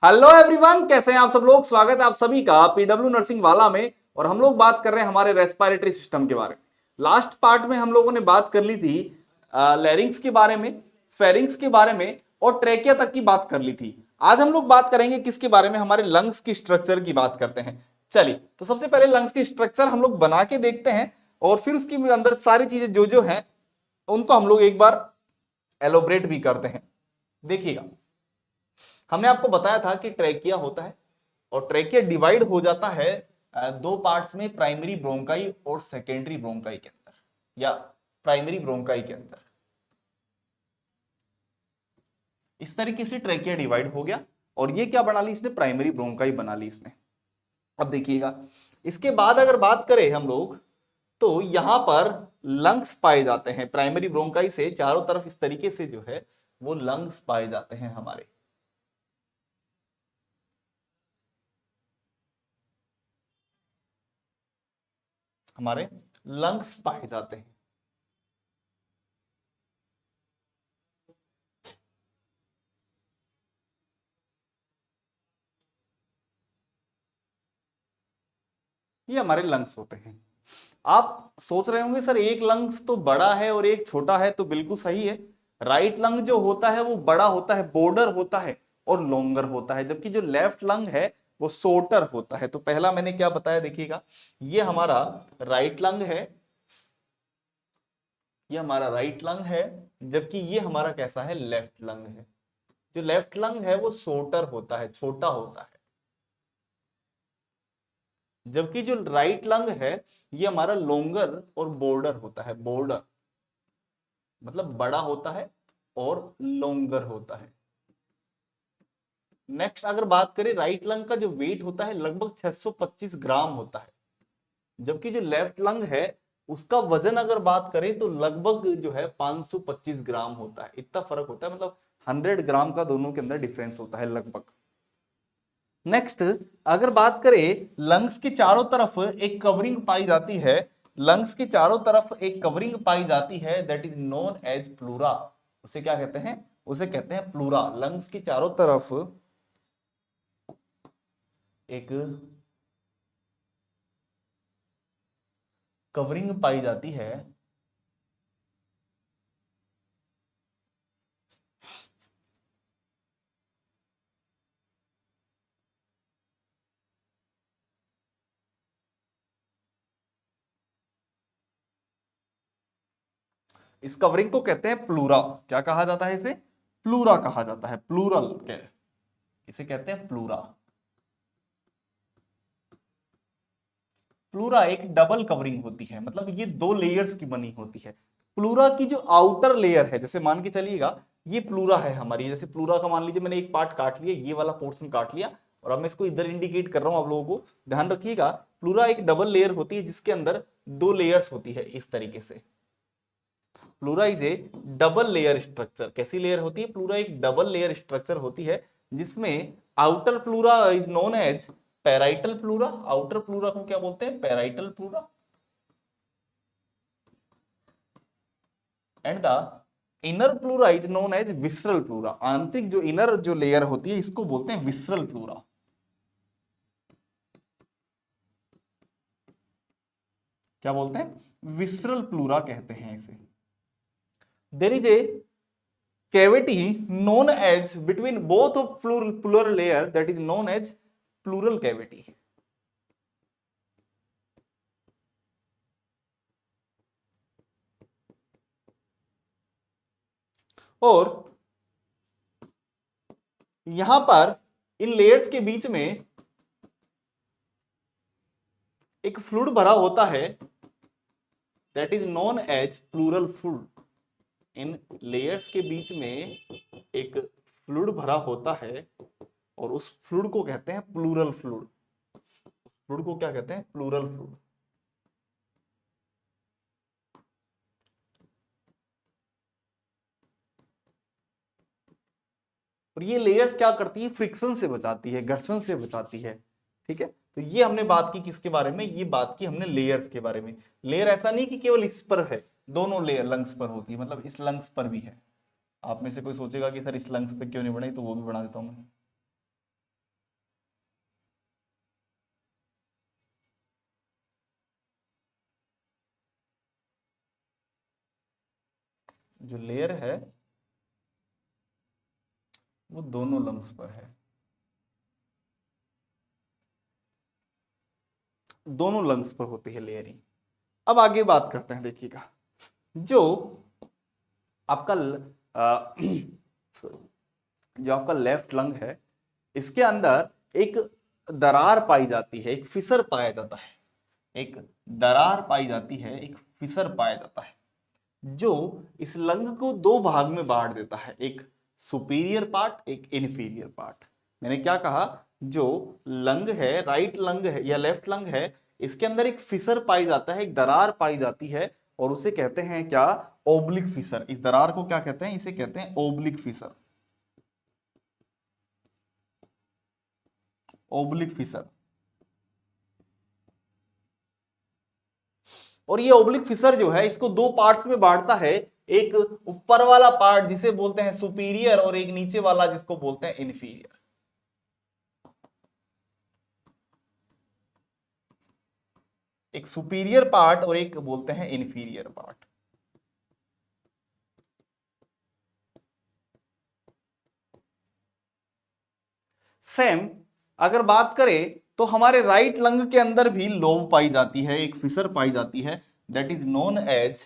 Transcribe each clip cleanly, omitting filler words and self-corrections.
Hello everyone, कैसे हैं आप सब लोग। स्वागत है आप सभी का पीडब्ल्यू नर्सिंग वाला में। और हम लोग बात कर रहे हैं हमारे रेस्पिरेटरी सिस्टम के बारे में। लास्ट पार्ट में हम लोगों ने बात कर ली थी लैरिंग्स के बारे में, फेरिंग्स के बारे में और ट्रेकिया तक की बात कर ली थी। आज हम लोग बात करेंगे किसके बारे में, हमारे लंग्स की स्ट्रक्चर की बात करते हैं। चलिए, तो सबसे पहले लंग्स की स्ट्रक्चर हम लोग बना के देखते हैं और फिर उसके अंदर सारी चीजें जो जो हैं उनको हम लोग एक बार एलोबरेट भी करते हैं। देखिएगा, हमने आपको बताया था कि ट्रेकिया होता है और ट्रेकिया डिवाइड हो जाता है दो पार्ट्स में, प्राइमरी ब्रोंकाई और सेकेंडरी ब्रोंकाई के अंदर, या प्राइमरी ब्रोंकाई के अंदर। इस तरीके से ट्रेकिया डिवाइड हो गया और ये क्या बना ली इसने, प्राइमरी ब्रोंकाई बना ली इसने। अब देखिएगा, इसके बाद अगर बात करें हम लोग तो यहां पर लंग्स पाए जाते हैं। प्राइमरी ब्रोंकाई से चारों तरफ इस तरीके से जो है वो लंग्स पाए जाते हैं। हमारे लंग्स पाए जाते हैं। ये हमारे लंग्स होते हैं। आप सोच रहे होंगे सर एक लंग्स तो बड़ा है और एक छोटा है, तो बिल्कुल सही है। राइट लंग जो होता है वो बड़ा होता है, बॉर्डर होता है और लॉन्गर होता है, जबकि जो लेफ्ट लंग है वो शॉर्टर होता है। तो पहला मैंने क्या बताया, देखिएगा, ये हमारा राइट लंग है, ये हमारा राइट लंग है, जबकि ये हमारा कैसा है, लेफ्ट लंग है। जो लेफ्ट लंग है वो शॉर्टर होता है, छोटा होता है, जबकि जो राइट लंग है ये हमारा लॉन्गर और बॉर्डर होता है। बॉर्डर मतलब बड़ा होता है और लॉन्गर होता है। नेक्स्ट अगर बात करें, राइट लंग का जो वेट होता है लगभग 625 ग्राम होता है, जबकि जो लेफ्ट लंग है उसका वजन अगर बात करें तो लगभग जो है 525 ग्राम होता है। इतना फर्क होता है, मतलब 100 ग्राम का दोनों के अंदर डिफरेंस होता है लगभग। नेक्स्ट अगर बात करें, लंग्स के चारों तरफ एक कवरिंग पाई जाती है। लंग्स के चारों तरफ एक कवरिंग पाई जाती है, that is known as pleura. उसे क्या कहते हैं, उसे कहते हैं प्लूरा। लंग्स के चारों तरफ एक कवरिंग पाई जाती है, इस कवरिंग को कहते हैं प्लूरा। क्या कहा जाता है इसे, प्लूरा कहा जाता है, प्लूरल के, इसे कहते हैं प्लूरा। प्लूरा एक डबल कवरिंग होती है, मतलब ये दो लेयर्स की बनी होती है। प्लूरा की जो आउटर लेयर है, जैसे मान के चलिएगा ये प्लूरा है हमारी, जैसे प्लूरा का मान लीजिए मैंने एक पार्ट काट लिया, ये वाला पोर्शन काट लिया और अब मैं इसको इधर इंडिकेट कर रहा हूं आप लोगों को, ध्यान रखिएगा। प्लूरा एक डबल लेयर होती है जिसके अंदर दो लेयर्स होती है इस तरीके से। Pleura is A double layer structure. कैसी लेयर होती है, प्लूरा एक डबल लेयर स्ट्रक्चर होती है जिसमें outer pleura is known as parietal pleura. Outer pleura को क्या बोलते हैं, parietal pleura. And the inner pleura is known as visceral pleura. आंतरिक जो इनर जो लेयर होती है इसको बोलते हैं विसरल प्लूरा। क्या बोलते हैं, विसरल प्लूरा कहते हैं इसे। There is a cavity known as between both of plural layer, that is known as pleural cavity। और यहां पर इन लेयर्स के बीच में एक फ्लूइड भरा होता है, that is known as pleural fluid. इन लेयर्स के बीच में एक फ्लूइड भरा होता है और उस फ्लूइड को कहते हैं प्लूरल फ्लूइड। फ्लूइड को क्या कहते हैं, प्लूरल फ्लूइड। और ये लेयर्स क्या करती है, फ्रिक्शन से बचाती है, घर्षण से बचाती है। ठीक है, तो ये हमने बात की किसके बारे में, ये बात की हमने लेयर्स के बारे में। लेयर ऐसा नहीं कि केवल इस पर है, दोनों लेयर लंग्स पर होती है, मतलब इस लंग्स पर भी है। आप में से कोई सोचेगा कि सर इस लंग्स पे क्यों नहीं बनाई, तो वो भी बना देता हूं मैं। जो लेयर है वो दोनों लंग्स पर है, दोनों लंग्स पर होती है लेयरिंग। अब आगे बात करते हैं, देखिएगा जो आपका जो आपका लेफ्ट लंग है, इसके अंदर एक दरार पाई जाती है, एक फिसर पाया जाता है, एक दरार पाई जाती है, एक फिसर पाया जाता है, जो इस लंग को दो भाग में बांट देता है, एक सुपीरियर पार्ट, एक इन्फीरियर पार्ट। मैंने क्या कहा, जो लंग है, राइट लंग है या लेफ्ट लंग है, इसके अंदर एक फिसर पाई जाता है, एक दरार पाई जाती है, और उसे कहते हैं क्या, ओब्लिक फिसर। इस दरार को क्या कहते हैं, इसे कहते हैं ओब्लिक फिसर, ओब्लिक फिसर। और ये ओब्लिक फिसर जो है, इसको दो पार्ट्स में बांटता है, एक ऊपर वाला पार्ट जिसे बोलते हैं सुपीरियर, और एक नीचे वाला जिसको बोलते हैं इन्फीरियर। एक सुपीरियर पार्ट और एक बोलते हैं इन्फीरियर पार्ट। सेम अगर बात करें तो हमारे राइट लंग के अंदर भी लोब पाई जाती है, एक फिसर पाई जाती है, that is known as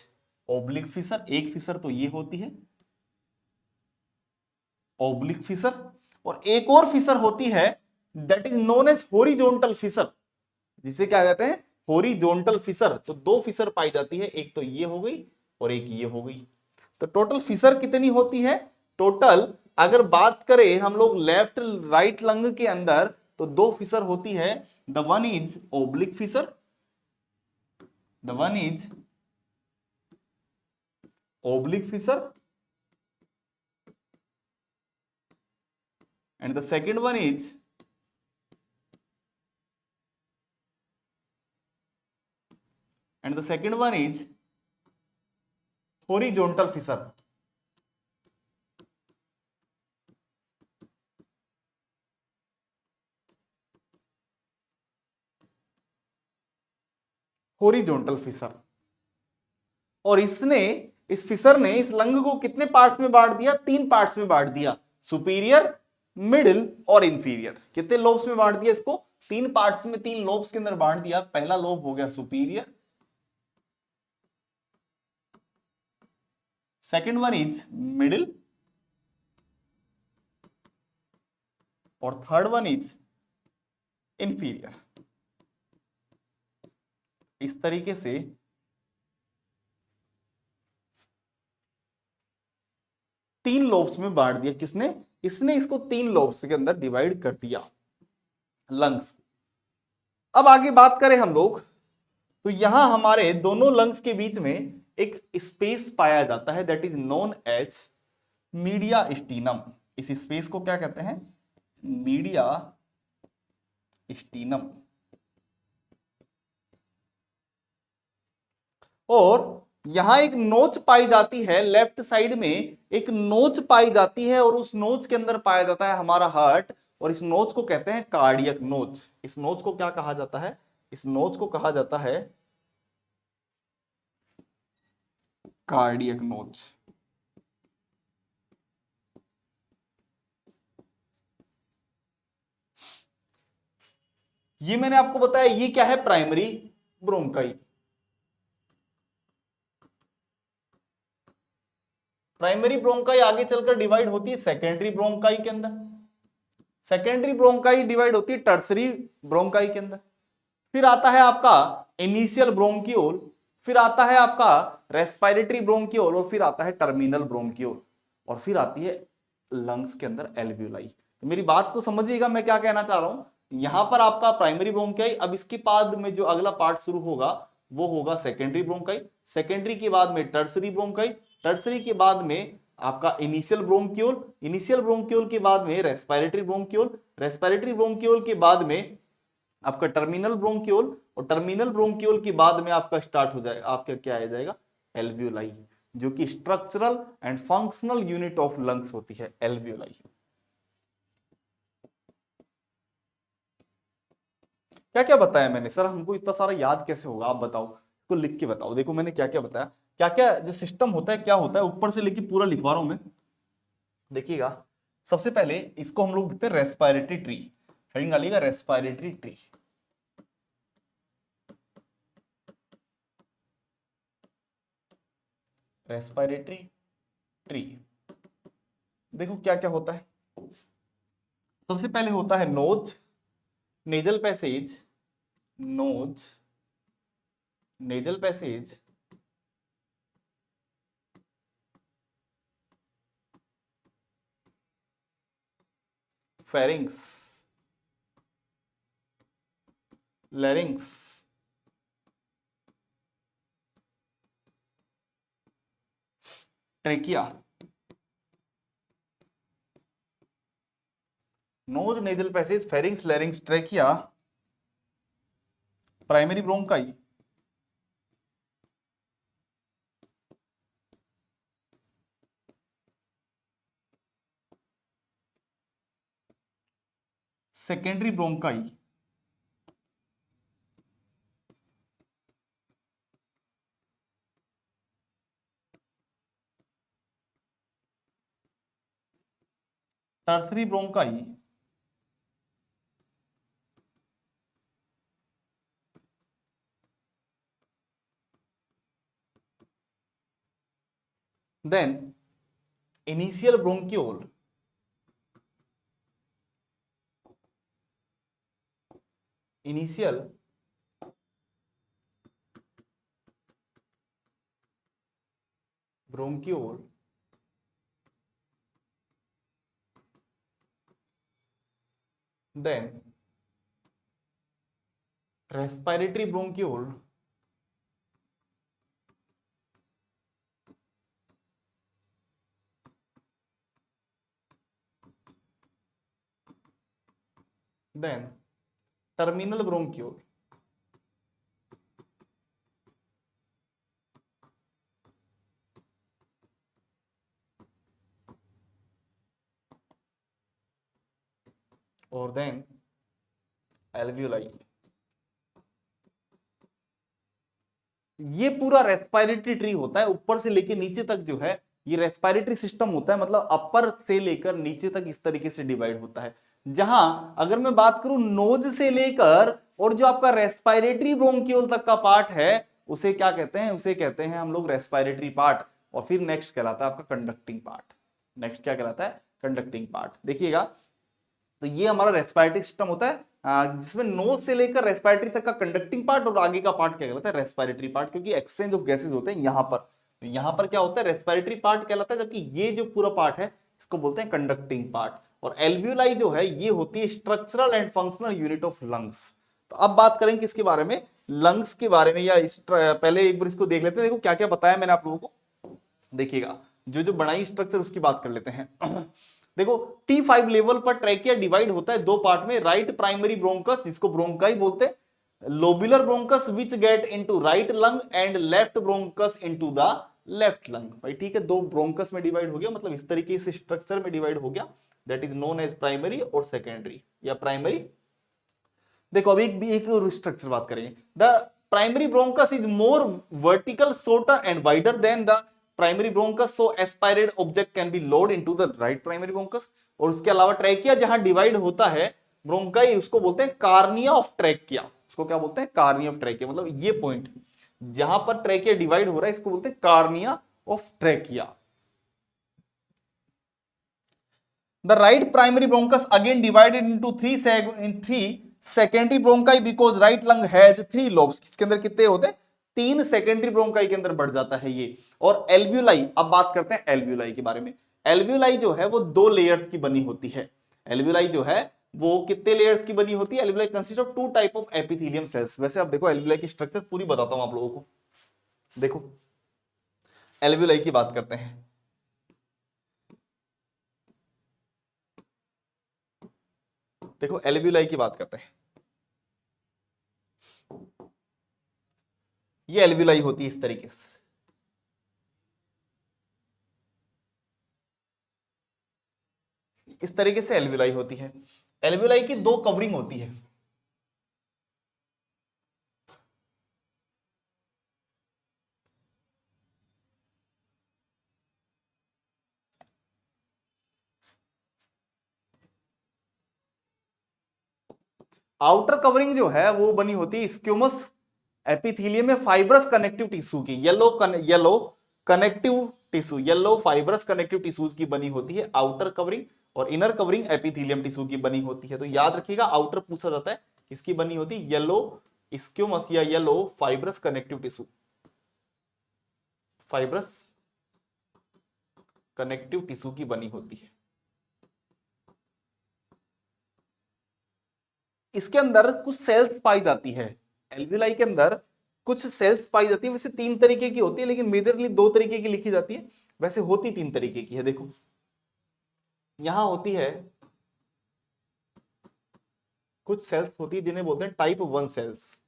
oblique fissure. एक फिसर तो ये होती है ओब्लिक फिसर, और एक और फिसर होती है that is known as horizontal fissure, जिसे क्या कहते हैं, हॉरिजॉन्टल फिसर। तो दो फिसर पाई जाती है, एक तो ये हो गई और एक ये हो गई। तो टोटल फिसर कितनी होती है, टोटल अगर बात करें हम लोग लेफ्ट राइट लंग के अंदर, तो दो फिसर होती है। The one is oblique fissure, the one is oblique fissure, and the second one is horizontal fissure। Horizontal fissure. और इसने, इस फिसर ने इस लंग को कितने पार्ट्स में बांट दिया, तीन पार्ट्स में बांट दिया, सुपीरियर, मिडिल और इंफीरियर। कितने लोब्स में बांट दिया इसको, तीन पार्ट्स में, तीन लोब्स के अंदर बांट दिया। पहला लोब हो गया superior, second one is middle, और थर्ड वन इज इंफीरियर। इस तरीके से तीन लोब्स में बांट दिया। किसने, इसने इसको तीन लोब्स के अंदर डिवाइड कर दिया लंग्स। अब आगे बात करें हम लोग, तो यहां हमारे दोनों लंग्स के बीच में एक स्पेस पाया जाता है, that is known as mediastinum. इस स्पेस को क्या कहते हैं, मीडिया स्टीनम। और यहां एक नोच पाई जाती है, लेफ्ट साइड में एक नोच पाई जाती है, और उस नोच के अंदर पाया जाता है हमारा हार्ट, और इस नोच को कहते हैं कार्डियक नोच। इस नोच को क्या कहा जाता है, इस नोच को कहा जाता है कार्डियक नोच। ये मैंने आपको बताया, ये क्या है, प्राइमरी ब्रोंकाई। प्राइमरी ब्रोंकाई आगे चलकर डिवाइड होती है सेकेंडरी ब्रोंकाई के अंदर, सेकेंडरी ब्रोंकाई डिवाइड होती है टर्सरी ब्रोंकाई के अंदर। फिर आता है आपका इनिशियल ब्रोंकियोल, फिर आता है आपका रेस्पिरेटरी ब्रोंकियोल, और फिर आता है टर्मिनल ब्रोंकियोल, और फिर आती है लंग्स के अंदर एल्वियोलाई। तो मेरी बात को समझिएगा, मैं क्या कहना चाह रहा हूं। यहां पर आपका प्राइमरी ब्रोंकाई, अब इसके बाद में जो अगला पार्ट शुरू होगा वो होगा सेकेंडरी ब्रोंकाई, सेकेंडरी के बाद में टर्सरी ब्रोंकाई, टर्सरी के बाद में आपका इनिशियल ब्रोंकियोल, इनिशियल ब्रोंकियोल के बाद में रेस्पिरेटरी ब्रोंकियोल, रेस्पिरेटरी ब्रोंकियोल के बाद में आपका टर्मिनल ब्रोंकियोल, और टर्मिनल ब्रोंकियोल के बाद में आपका स्टार्ट हो जाएगा, आपका क्या आ जाएगा, एल्वियोलाई, जो कि structural and functional unit of lungs होती है, एल्वियोलाई। क्या क्या बताया मैंने सर, हमको इतना सारा याद कैसे होगा, आप बताओ। इसको लिख के बताओ। देखो मैंने क्या क्या बताया, क्या क्या जो सिस्टम होता है क्या होता है, ऊपर से लेके पूरा लिखवा रहा हूं मैं। देखिएगा, सबसे पहले इसको हम लोग लिखते हैं रेस्पिरेटरी ट्री। हेडिंग डालिएगा रेस्पिरेटरी ट्री। Respiratory tree. देखो क्या क्या होता है। सबसे पहले होता है nose, nasal passage, nose, nasal passage, pharynx, larynx, trachea. Nose, nasal passage, pharynx, larynx, trachea, primary bronchi, secondary bronchi, tertiary bronchi, then initial bronchiole, initial bronchiole, then respiratory bronchiole, then terminal bronchiole, और then alveoli। ये पूरा respiratory tree होता है, ऊपर से लेके नीचे तक जो है ये रेस्पिरेटरी सिस्टम होता है, मतलब अपर से लेकर नीचे तक इस तरीके से डिवाइड होता है। जहां अगर मैं बात करूं नोज से लेकर और जो आपका रेस्पिरेटरी ब्रोंकियोल तक का पार्ट है उसे क्या कहते हैं, उसे कहते हैं हम लोग रेस्पिरेटरी पार्ट। और फिर नेक्स्ट कहलाता है आपका कंडक्टिंग पार्ट। नेक्स्ट क्या कहलाता है, कंडक्टिंग पार्ट। देखिएगा, तो ये हमारा रेस्पिरेटरी सिस्टम होता है जिसमें नोज से लेकर रेस्पिरेटरी तक का कंडक्टिंग पार्ट, और आगे का पार्ट क्या कहलाता है, रेस्पिरेटरी पार्ट, क्योंकि एक्सचेंज ऑफ गैसेस होते हैं यहां पर। तो यहां पर क्या होता है, रेस्पिरेटरी पार्ट कहलाता है, जबकि ये जो पूरा पार्ट है इसको बोलते हैं कंडक्टिंग पार्ट। और एल्वियोलाई जो है ये होती है structural and functional unit of lungs. तो अब बात करेंगे किसके बारे में, लंग्स के बारे में, या पहले एक बार इसको देख लेते हैं। देखो क्या क्या बताया मैंने आप लोगों को। देखिएगा, जो जो बनाई स्ट्रक्चर उसकी बात कर लेते हैं। देखो T5 लेवल पर ट्रैकिया डिवाइड होता है दो पार्ट में, राइट प्राइमरी ब्रोंकस जिसको ब्रोंकाई बोलते हैं, lobular bronchus which get into right lung, and left bronchus into the left lung. भाई ठीक है, दो ब्रोंकस में डिवाइड हो गया, मतलब इस तरीके से स्ट्रक्चर में डिवाइड हो गया, that is known as primary और सेकेंडरी या प्राइमरी। देखो अभी एक स्ट्रक्चर बात करेंगे। The primary bronchus is more vertical, shorter and wider than the primary bronchus, so aspirate object can be load into the right primary bronchus. और उसके अलावा ट्रैकिया जहां डिवाइड होता है ब्रोंकाई, उसको बोलते हैं कार्निया ऑफ ट्रैकिया। उसको क्या बोलते हैं, कार्निया ऑफ ट्रैकिया। मतलब ये पॉइंट जहां पर ट्रैकिया डिवाइड हो रहा है इसको बोलते हैं cornea of trachea. The right primary bronchus again divided into three secondary bronchi because right lung has three lobes। इसके अंदर कितने होते हैं, तीन सेकेंडरी ब्रोंकाई के अंदर बढ़ जाता है ये। और एल्वियोलाई, अब बात करते हैं एल्वियोलाई के बारे में। एल्वियोलाई जो है वो दो लेयर्स की बनी होती है। एल्वियोलाई जो है वो कितने लेयर्स की बनी होती है, alveoli consist of two type of epithelium cells. वैसे आप देखो एल्वियोलाई की स्ट्रक्चर पूरी बताता हूं आप लोगों को। देखो एल्वियोलाई की बात करते हैं। देखो एल्वियोलाई की बात करते हैं, ये एल्वियोलाई होती है इस तरीके से। इस तरीके से एल्वियोलाई होती है। एल्वियोलाई की दो कवरिंग होती है। आउटर कवरिंग जो है वो बनी होती है स्क्यूमस एपिथेलियम में फाइब्रस कनेक्टिव टिश्यू की, yellow connective tissue, yellow fibrous connective tissues की बनी होती है आउटर कवरिंग, और इनर कवरिंग एपिथेलियम टिश्यू की बनी होती है। तो याद रखिएगा आउटर पूछा जाता है, किसकी बनी होती है? येलो स्क्यूमस या yellow fibrous connective tissue, fibrous connective tissue की बनी होती है। इसके अंदर कुछ सेल्स पाई जाती है, एल्वियोलाई के अंदर कुछ सेल्स पाई जाती है। वैसे तीन तरीके की होती है, लेकिन मेजरली दो तरीके की लिखी जाती है, वैसे होती तीन तरीके की है। देखो यहां होती है कुछ सेल्स होती है जिन्हें बोलते हैं टाइप 1 सेल्स।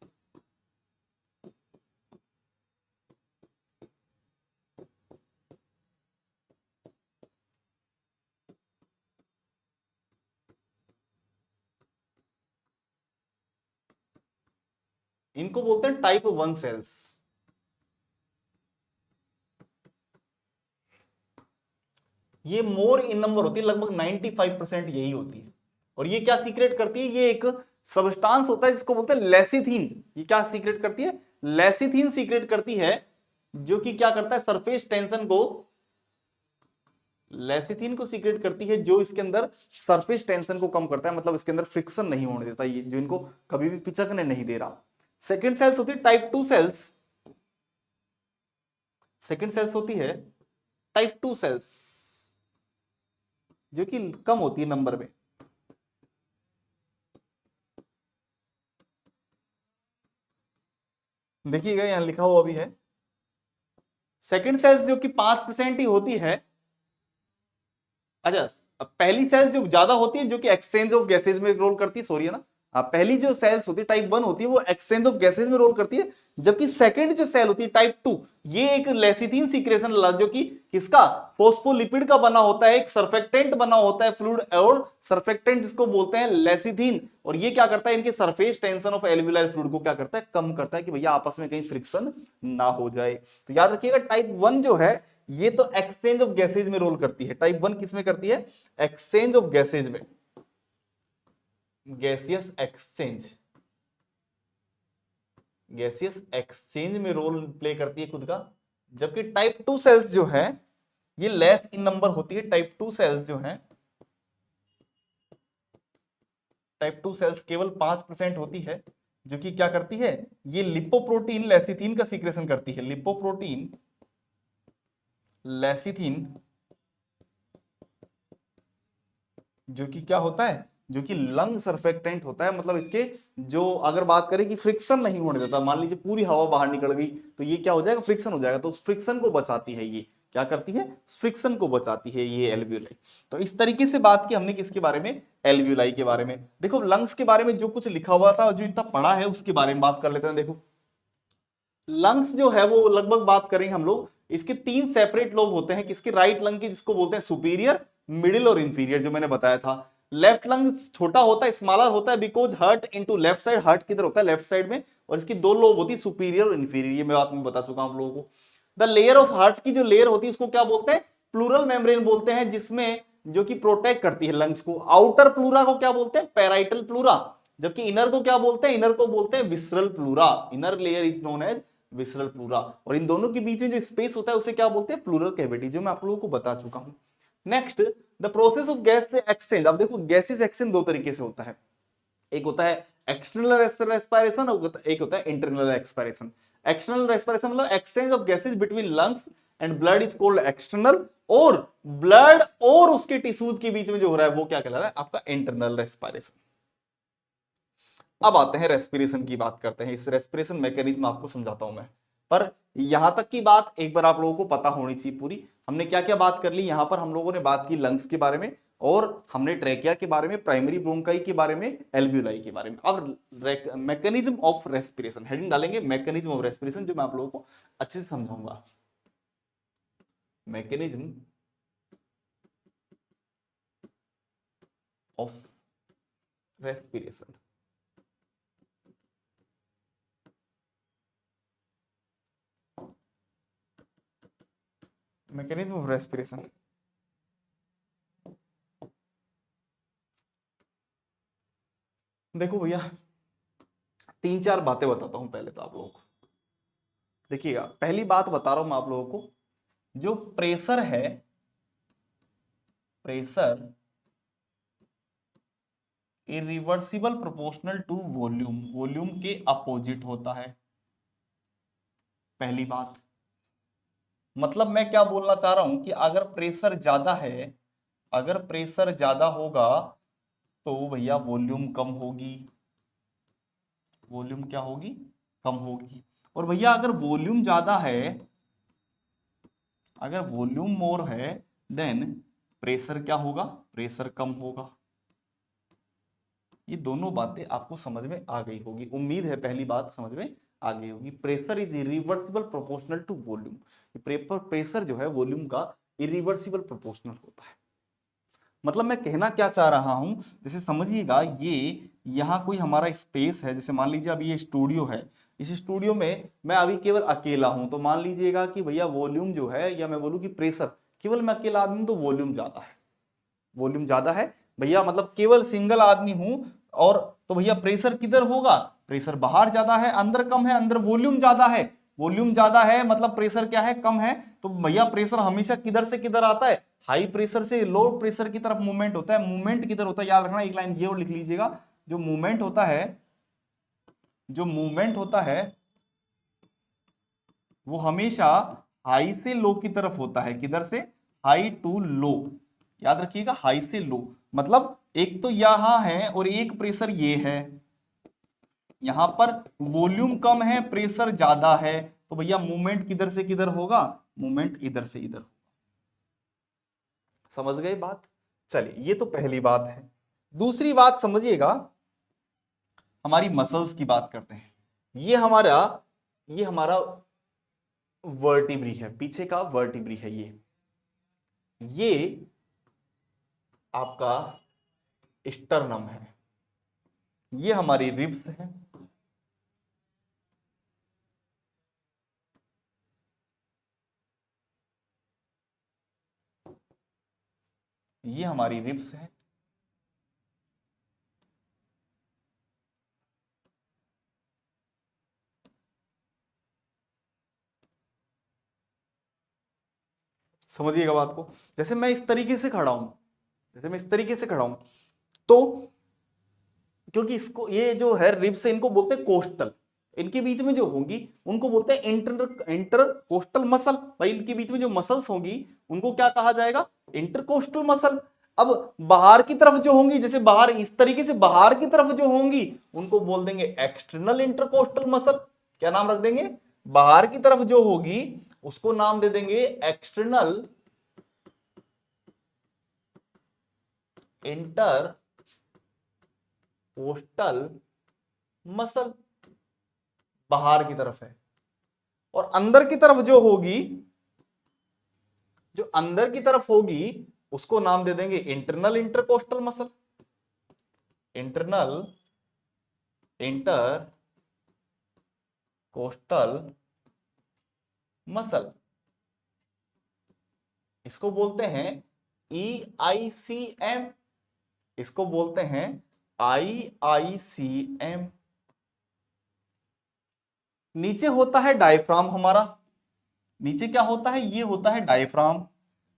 इनको बोलते हैं टाइप 1 सेल्स। ये मोर इन नंबर होती है, लगभग 95% यही होती है। और ये क्या सीक्रेट करती है? ये एक सबस्टांस होता है जिसको बोलते हैं लेसिथीन। ये क्या सीक्रेट करती है? लेसिथीन सीक्रेट करती है, जो कि क्या करता है? सरफेस टेंशन को, लेसिथीन को सीक्रेट करती है जो इसके अंदर सरफेस टेंशन को कम करता है, मतलब इसके अंदर फ्रिक्शन नहीं होने देता, ये जो इनको कभी भी पिचकने नहीं दे रहा। सेकेंड सेल्स होती है टाइप 2 सेल्स। सेकेंड सेल्स होती है टाइप 2 सेल्स, जो कि कम होती है नंबर में। देखिएगा यहां लिखा हुआ भी है, सेकेंड सेल्स जो कि 5% ही होती है। अच्छा, अब पहली सेल्स जो ज्यादा होती है, जो कि एक्सचेंज ऑफ गैसेज में रोल करती है, सॉरी है ना, पहली जो सेल्स होती है टाइप 1 होती है, वो एक्सचेंज ऑफ गैसेज में रोल करती है। जबकि सेकंड जो सेल होती है टाइप 2, ये एक लेसिथिन सीक्रेशन, जो कि किसका? फोस्फोलिपिड का बना होता है, एक सर्फेक्टेंट बना होता है फ्लूइड, और सर्फेक्टेंट जिसको बोलते हैं लेसिथिन। और ये क्या करता है? इनके सरफेस टेंशन ऑफ एल्वियोलार फ्लूइड को क्या करता है? कम करता है, कि भैया आपस में कहीं फ्रिक्शन ना हो जाए। तो याद रखिएगा टाइप 1 जो है ये तो एक्सचेंज ऑफ गैसेज में रोल करती है। टाइप 1 किस में करती है? एक्सचेंज ऑफ गैसेज में, गैसियस एक्सचेंज, गैसियस एक्सचेंज में रोल प्ले करती है खुद का। जबकि टाइप 2 सेल्स जो है ये लेस इन नंबर होती है। टाइप 2 सेल्स जो है, टाइप 2 सेल्स केवल 5% होती है, जो कि क्या करती है? ये लिपोप्रोटीन लेसिथिन का सीक्रेशन करती है। लिपोप्रोटीन लेसिथिन, जो कि क्या होता है? जो कि लंग सर्फेक्टेंट होता है, मतलब इसके जो अगर बात करें कि फ्रिक्शन नहीं होने देता, मान लीजिए पूरी हवा बाहर निकल गई तो ये क्या हो जाएगा? फ्रिक्शन हो जाएगा। तो उस फ्रिक्शन को बचाती है, ये क्या करती है? फ्रिक्शन को बचाती है ये एल्वियोलाई। तो इस तरीके से बात की हमने किसके बारे में? एल्वियोलाई के बारे में। देखो लंग्स के बारे में जो कुछ लिखा हुआ था, जो इतना पढ़ा है, उसके बारे में बात कर लेते हैं। देखो लंग्स जो है वो लगभग बात करेंगे हम लोग, इसके तीन सेपरेट लोब होते हैं। किसके? राइट लंग के, जिसको बोलते हैं सुपीरियर, मिडिल और इंफीरियर, जो मैंने बताया था। लेफ्ट लंग छोटा होता है, स्मॉलर होता है, because heart into left side, heart किधर होता है? लेफ्ट साइड में। और इसकी दो लोब होती है, सुपीरियर और इंफीरियर, ये मैं बात में बता चुका हूं आप लोगों को। द लेयर ऑफ हार्ट की जो लेयर होती है उसको क्या बोलते हैं? प्लूरल मेम्ब्रेन बोलते हैं, जिसमें जो कि प्रोटेक्ट करती है लंग्स को। आउटर प्लूरा को क्या बोलते हैं? Parietal pleura. जबकि इनर को क्या बोलते हैं? इनर को बोलते हैं visceral pleura. Inner layer is known as visceral pleura. और इन दोनों के बीच में जो स्पेस होता है उसे क्या बोलते हैं? प्लूरल कैविटी, जो मैं आप लोगों को बता चुका हूं। Next, the process of gas exchange. अब देखो गैसेस एक्सचेंज दो तरीके से होता है, एक होता है एक्सटर्नल रेस्पिरेशन, एक होता है इंटरनल एक्सपिरेशन। एक्सटर्नल रेस्पिरेशन मतलब exchange of gases between lungs and blood is called external, और ब्लड और उसके टिश्यूज के बीच में जो हो रहा है वो क्या कहला रहा है? आपका इंटरनल रेस्पिरेशन। अब आते हैं रेस्पिरेशन की बात करते हैं। इस रेस्पिरेशन मैकेनिज्म आपको समझाता हूं मैं, पर यहां तक की बात एक बार आप लोगों को पता होनी चाहिए पूरी। हमने क्या क्या बात कर ली यहां पर? हम लोगों ने बात की लंग्स के बारे में, और हमने ट्रेकिया के बारे में, प्राइमरी ब्रोंकाई के बारे में, एल्वियोलाई के बारे में। अब मैकेनिज्म ऑफ रेस्पिरेशन हेडिंग डालेंगे, मैकेनिज्म ऑफ रेस्पिरेशन, जो मैं आप लोगों को अच्छे से समझाऊंगा। Mechanism of respiration. Mechanism of respiration, देखो भैया, तीन चार बातें बताता हूं पहले तो आप लोगों को। देखिएगा, पहली बात बता रहा हूं मैं आप लोगों को, जो प्रेशर है, pressure irreversible proportional to volume, volume के अपोजिट होता है। पहली बात, मतलब मैं क्या बोलना चाह रहा हूं कि अगर प्रेशर ज्यादा है, अगर प्रेशर ज्यादा होगा तो भैया वॉल्यूम कम होगी, वॉल्यूम क्या होगी, कम होगी। और भैया अगर वॉल्यूम ज्यादा है, अगर वॉल्यूम मोर है, देन प्रेशर क्या होगा, प्रेशर कम होगा। ये दोनों बातें आपको समझ में आ गई होगी, उम्मीद है पहली बात समझ में आ गई होगी। Pressure is irreversible proportional to volume, pressure जो है वॉल्यूम का इरिवर्सिबल प्रोपोर्शनल होता है। मतलब मैं कहना क्या चाह रहा हूं, जैसे समझिएगा, ये यहाँ कोई हमारा स्पेस है, जैसे मान लीजिए अभी ये स्टूडियो है, इस स्टूडियो में मैं अभी केवल अकेला हूं, तो मान लीजिएगा कि भैया वॉल्यूम जो है, या मैं बोलूं कि प्रेशर, केवल मैं अकेला आदमी तो वॉल्यूम ज्यादा है, वॉल्यूम ज्यादा है भैया, मतलब केवल सिंगल आदमी हूं, और तो भैया प्रेशर किधर होगा, प्रेशर बाहर ज्यादा है, अंदर कम है, अंदर वॉल्यूम ज्यादा है, वॉल्यूम ज्यादा है मतलब प्रेशर क्या है, कम है। तो भैया प्रेशर हमेशा किधर से किधर आता है, हाई प्रेशर से लो प्रेशर की तरफ मूवमेंट होता है। मूवमेंट किधर होता है, याद रखना, एक लाइन ये और लिख लीजिएगा, जो मूवमेंट होता है, जो मूवमेंट होता है वो हमेशा हाई से लो की तरफ होता है। किधर से, हाई टू लो, याद रखिएगा, हाई से लो, मतलब एक तो यहां है और एक प्रेशर ये है, यहां पर वॉल्यूम कम है, प्रेशर ज्यादा है, तो भैया मूवमेंट किधर से किधर होगा, मूवमेंट इधर से इधर। समझ गए बात। चलिए, ये तो पहली बात है। दूसरी बात समझिएगा, हमारी मसल्स की बात करते हैं। ये हमारा वर्टिब्री है, पीछे का वर्टिब्री है, ये आपका स्टर्नम है, ये हमारी रिब्स है, ये हमारी रिब्स है, समझिएगा बात को। जैसे मैं इस तरीके से खड़ा हूं, जैसे मैं इस तरीके से खड़ा हूं, तो क्योंकि इसको, ये जो है रिब्स है, इनको बोलते हैं कोस्टल, इनके बीच में जो होंगी उनको बोलते हैं इंटर कोस्टल मसल। भाई इनके बीच में जो मसल्स होंगी उनको क्या कहा जाएगा, इंटरकोस्टल मसल। अब बाहर की तरफ जो होंगी, जैसे बाहर इस तरीके से बाहर की तरफ जो होंगी उनको बोल देंगे एक्सटर्नल इंटरकोस्टल मसल। क्या नाम रख देंगे, बाहर की तरफ जो होगी उसको नाम दे देंगे एक्सटर्नल इंटर कोस्टल मसल, बाहर की तरफ है। और अंदर की तरफ जो होगी, जो अंदर की तरफ होगी उसको नाम दे देंगे internal intercostal muscle, internal inter coastal muscle. इसको बोलते हैं EICM, इसको बोलते हैं IICM। नीचे होता है डायफ्राम हमारा, नीचे क्या होता है, ये होता है डायफ्राम,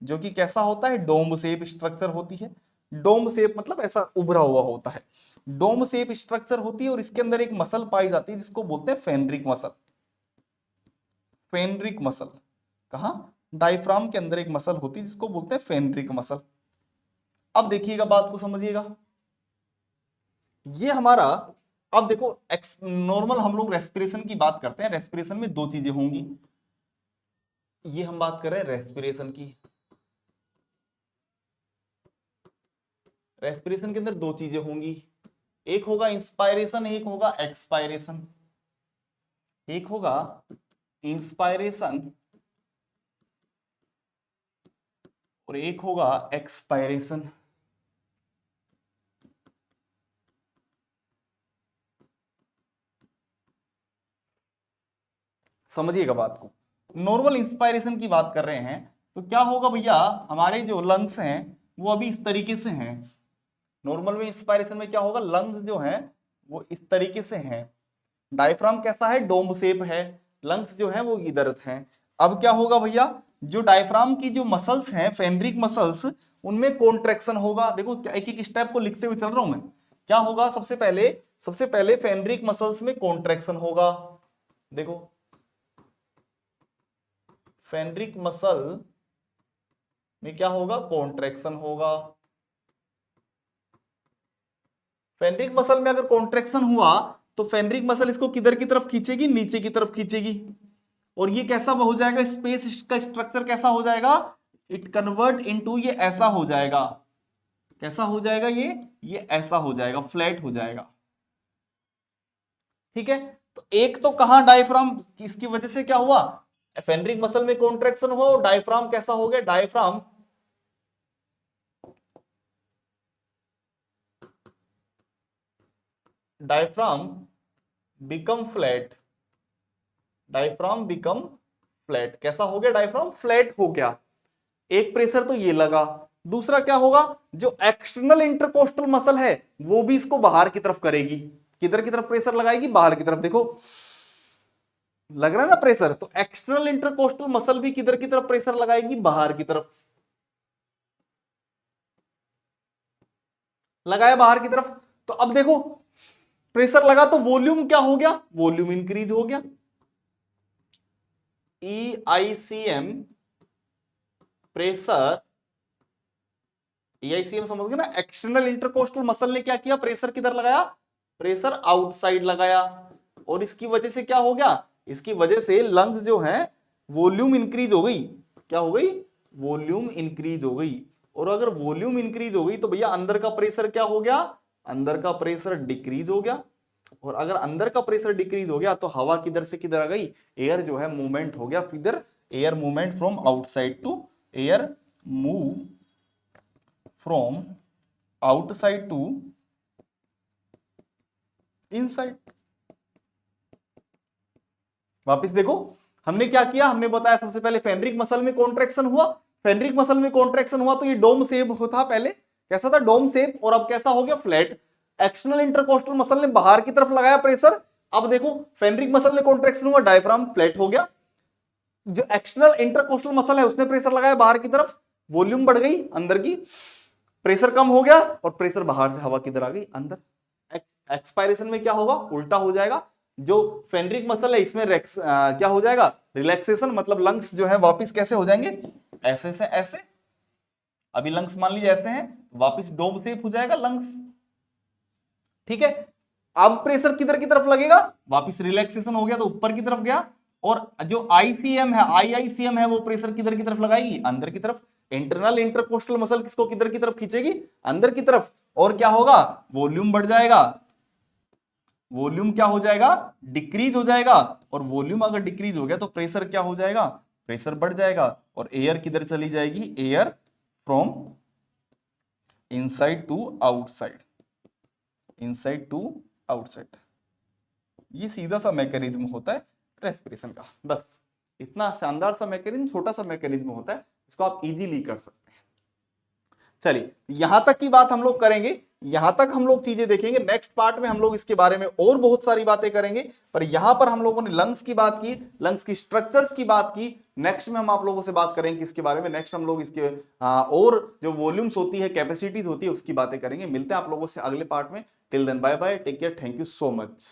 जो कि कैसा होता है, डोम शेप स्ट्रक्चर होती है। डोम शेप मतलब ऐसा उभरा हुआ होता है, डोम शेप स्ट्रक्चर होती है, और इसके अंदर एक मसल पाई जाती है जिसको बोलते हैं फेनरिक मसल। फेनरिक मसल कहां, डायफ्राम के अंदर एक मसल होती है जिसको बोलते हैं फेनरिक मसल। अब देखिएगा बात को समझिएगा, ये हमारा, अब देखो नॉर्मल हम लोग रेस्पिरेशन की बात करते हैं, रेस्पिरेशन में दो चीजें होंगी, ये हम बात कर रहे हैं रेस्पिरेशन की। रेस्पिरेशन के अंदर दो चीजें होंगी, एक होगा इंस्पायरेशन, एक होगा एक्सपायरेशन। एक होगा इंस्पायरेशन और एक होगा एक्सपायरेशन। समझिएगा बात को। नॉर्मल इंस्पायरेशन की बात कर रहे हैं तो क्या होगा भैया, हमारे जो लंग्स हैं वो अभी इस तरीके से हैं। नॉर्मल में इंस्पायरेशन में क्या होगा, लंग्स जो हैं वो इस तरीके से हैं। डायफ्राम कैसा है, डोम शेप है, लंग्स जो है वो इधर हैं। अब क्या होगा भैया, जो डायफ्राम की जो मसल्स हैं, फेनरिक मसल्स, उनमें कॉन्ट्रैक्शन होगा। देखो क्या एक एक स्टेप को लिखते हुए चल रहा हूं मैं। क्या होगा, सबसे पहले फेनरिक मसल्स में कॉन्ट्रैक्शन होगा। देखो फेनरिक मसल में क्या होगा, कॉन्ट्रैक्शन होगा। फेनरिक मसल में अगर कॉन्ट्रैक्शन हुआ तो फेनरिक मसल इसको किधर की तरफ खींचेगी, नीचे की तरफ खींचेगी। और ये कैसा हो जाएगा, स्पेस का स्ट्रक्चर कैसा हो जाएगा, इट कन्वर्ट इनटू, ये ऐसा हो जाएगा। कैसा हो जाएगा, ये ऐसा हो जाएगा, फ्लैट हो जाएगा। ठीक है, तो एक तो कहां डायफ्राम, इसकी वजह से क्या हुआ, फेनरिक मसल में कॉन्ट्रैक्शन हुआ और डायफ्राम कैसा हो गया, diaphragm become flat. Diaphragm become flat, कैसा हो गया, डायफ्राम फ्लैट हो गया। एक प्रेशर तो ये लगा। दूसरा क्या होगा, जो एक्सटर्नल इंटरकोस्टल मसल है वो भी इसको बाहर की तरफ करेगी। किधर की तरफ प्रेशर लगाएगी, बाहर की तरफ। देखो लग रहा है ना प्रेशर, तो एक्सटर्नल इंटरकोस्टल मसल भी किधर की तरफ प्रेशर लगाएगी, बाहर की तरफ। लगाया बाहर की तरफ, तो अब देखो प्रेशर लगा तो वॉल्यूम क्या हो गया, वॉल्यूम इंक्रीज हो गया। EICM प्रेशर, EICM समझ गए ना, एक्सटर्नल इंटरकोस्टल मसल ने क्या किया, प्रेशर किधर लगाया, प्रेशर आउटसाइड लगाया। और इसकी वजह से क्या हो गया, इसकी वजह से लंग्स जो है वॉल्यूम इंक्रीज हो गई। क्या हो गई, वॉल्यूम इंक्रीज हो गई। और अगर वॉल्यूम इंक्रीज हो गई तो भैया अंदर का प्रेशर क्या हो गया, अंदर का प्रेशर डिक्रीज हो गया। और अगर अंदर का प्रेशर डिक्रीज हो गया तो हवा किधर से किधर आ गई, एयर जो है मूवमेंट हो गया, फिर air movement from outside to, air move from outside to inside. वापस देखो हमने क्या किया, हमने बताया सबसे पहले फेनरिक मसल में कॉन्ट्रैक्शन हुआ। फेनरिक मसल में कॉन्ट्रैक्शन हुआ तो ये डोम शेप था, पहले कैसा था, डोम शेप, और अब कैसा हो गया, फ्लैट। एक्सटर्नल इंटरकोस्टल मसल ने बाहर की तरफ लगाया प्रेशर। अब देखो फेनरिक मसल में कॉन्ट्रैक्शन हुआ, डायफ्राम फ्लैट हो गया। जो एक्सटर्नल इंटरकोस्टल मसल है उसने प्रेशर लगाया बाहर की तरफ, वॉल्यूम बढ़ गई अंदर की, प्रेशर कम हो गया, और प्रेशर बाहर से हवा किधर आ गई, अंदर। एक्सपायरेशन में क्या होगा, उल्टा हो जाएगा। जो फेनरिक मसल है इसमें क्या हो जाएगा, रिलैक्सेशन, मतलब लंग्स जो है वापस कैसे हो जाएंगे, ऐसे से ऐसे। अभी लंग्स मान लीजिए ऐसे हैं, वापस डोम शेप हो जाएगा लंग्स। ठीक है, अब प्रेशर किधर की तरफ लगेगा, वापस रिलैक्सेशन हो गया तो ऊपर की तरफ गया। और जो ICM है, IICM है, वो प्रेशर किधर की तरफ लगाएगी, अंदर की तरफ। इंटरनल इंटरकोस्टल मसल किसको किधर की तरफ खींचेगी, अंदर की तरफ। और क्या होगा, वॉल्यूम बढ़ जाएगा। वॉल्यूम क्या हो जाएगा, डिक्रीज हो जाएगा। और वॉल्यूम अगर डिक्रीज हो गया तो प्रेशर क्या हो जाएगा, प्रेशर बढ़ जाएगा। और एयर किधर चली जाएगी, air from inside to outside, inside to outside. ये सीधा सा मैकेनिज्म होता है रेस्पिरेशन का। बस इतना शानदार सा मैकेनिज्म, छोटा सा मैकेनिज्म होता है, इसको आप इजीली कर सकते हैं। चलिए यहां तक की बात हम लोग करेंगे, यहां तक हम लोग चीजें देखेंगे। नेक्स्ट पार्ट में हम लोग इसके बारे में और बहुत सारी बातें करेंगे, पर यहां पर हम लोगों ने लंग्स की बात की, लंग्स की स्ट्रक्चर्स की बात की। नेक्स्ट में हम आप लोगों से बात करेंगे इसके बारे में, नेक्स्ट हम लोग इसके और जो वॉल्यूम्स होती है, कैपेसिटीज होती है, उसकी बातें करेंगे। मिलते हैं आप लोगों से अगले पार्ट में। Till then bye bye, take care, thank you so much.